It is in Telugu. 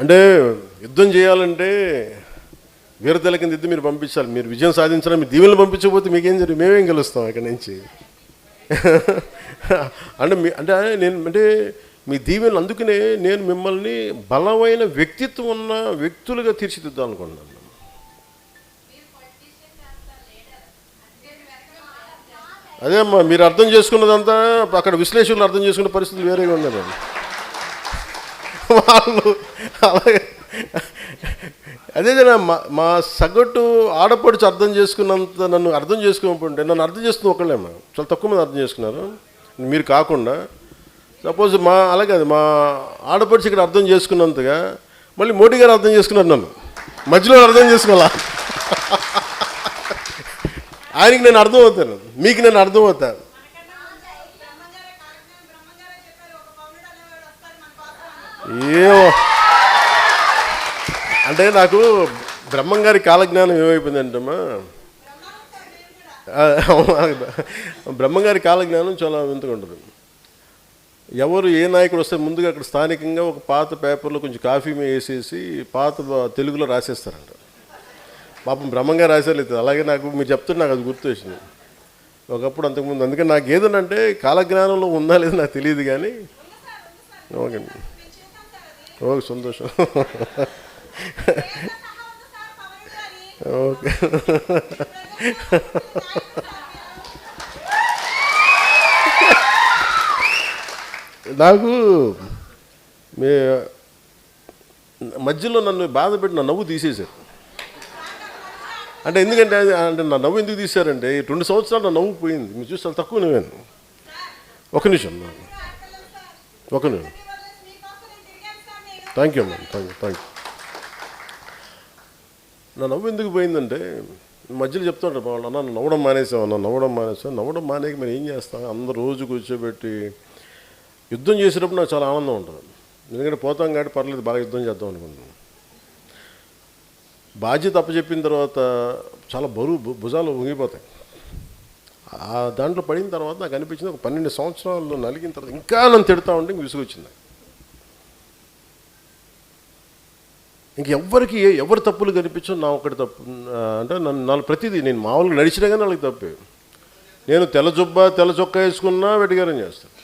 అంటే యుద్ధం చేయాలంటే వీరతల కింద యుద్ధం మీరు పంపించాలి. మీరు విజయం సాధించడం మీ దీవెనలు పంపించకపోతే మీకేం జరిగి మేమేం గెలుస్తాం ఇక్కడి నుంచి. అంటే మీ దీవెనలు, అందుకనే నేను మిమ్మల్ని బలమైన వ్యక్తిత్వం ఉన్న వ్యక్తులుగా తీర్చిదిద్దాం అనుకుంటున్నాను. అదే అమ్మా, మీరు అర్థం చేసుకున్నదంతా అక్కడ విశ్లేషకులు అర్థం చేసుకునే పరిస్థితులు వేరేగా ఉన్నాయి. వాళ్ళు అలాగే అదే మా సగటు ఆడపడుచు అర్థం చేసుకున్నంత నన్ను అర్థం చేసుకోకపోతే, నన్ను అర్థం చేసుకుని ఒకళ్ళేమ్మా చాలా తక్కువ మంది అర్థం చేసుకున్నారు, మీరు కాకుండా. సపోజ్ అలాగే అది మా ఆడపడుచు ఇక్కడ అర్థం చేసుకున్నంతగా మళ్ళీ మోడీ గారు అర్థం చేసుకున్నారు, నన్ను మధ్యలో అర్థం చేసుకోవాలా. ఆయనకి నేను అర్థం అవుతాను, మీకు నేను అర్థం అవుతాను. ఏమో అంటే నాకు బ్రహ్మంగారి కాలజ్ఞానం ఏమైపోయిందంటమ్మా, బ్రహ్మంగారి కాలజ్ఞానం చాలా వింతగా ఉంటుంది. ఎవరు ఏ నాయకుడు వస్తే ముందుగా అక్కడ స్థానికంగా ఒక పాత పేపర్లో కొంచెం కాఫీ వేసేసి పాత తెలుగులో రాసేస్తారంట. పాపం బ్రహ్మంగారు రాసేలేదు. అలాగే నాకు మీరు చెప్తుంటే నాకు అది గుర్తు వచ్చింది ఒకప్పుడు, అంతకుముందు. అందుకని నాకు ఏదనంటే కాలజ్ఞానంలో ఉందా లేదా నాకు తెలియదు కానీ. ఓకే ఓకే, సంతోషం. ఓకే, నాకు మీ మధ్యలో నన్ను బాధ పెట్టి నా నవ్వు తీసేశారు. అంటే ఎందుకంటే నా నవ్వు ఎందుకు తీశారంటే 2 సంవత్సరాలు నా నవ్వు పోయింది. మీరు చూస్తే చాలా తక్కువ నవ్వాను. ఒక నిమిషం. థ్యాంక్ యూ అమ్మా, థ్యాంక్ యూ. నా నవ్వు ఎందుకు పోయిందంటే మధ్యలో చెప్తా ఉంటారు వాళ్ళు, అన్న నవ్వడం మానేసాం. నవ్వడం మానేకి మరి ఏం చేస్తాం? అందరూ రోజు కూర్చోబెట్టి యుద్ధం చేసేటప్పుడు నాకు చాలా ఆనందం ఉంటుంది. ఎందుకంటే పోతాం కాబట్టి పర్లేదు, బాగా యుద్ధం చేద్దాం అనుకుంటున్నాను. బాధ్యత అప్పచెప్పిన తర్వాత చాలా బరువు, భుజాలు ఉంగిపోతాయి. దాంట్లో పడిన తర్వాత నాకు అనిపించింది, ఒక 12 సంవత్సరాలు నలిగిన తర్వాత ఇంకా నన్ను తిడతా ఉంటే ఇంక విసుగొచ్చింది. ఇంకెవ్వరికి ఎవరు తప్పులు కనిపించో నా ఒకటి తప్పు. అంటే నన్ను ప్రతిదీ నేను మామూలుగా నడిచినా కానీ వాళ్ళకి తప్పే. నేను తెల్ల జుబ్బా తెల్ల చొక్కా వేసుకున్నా వెటిగారం చేస్తాను.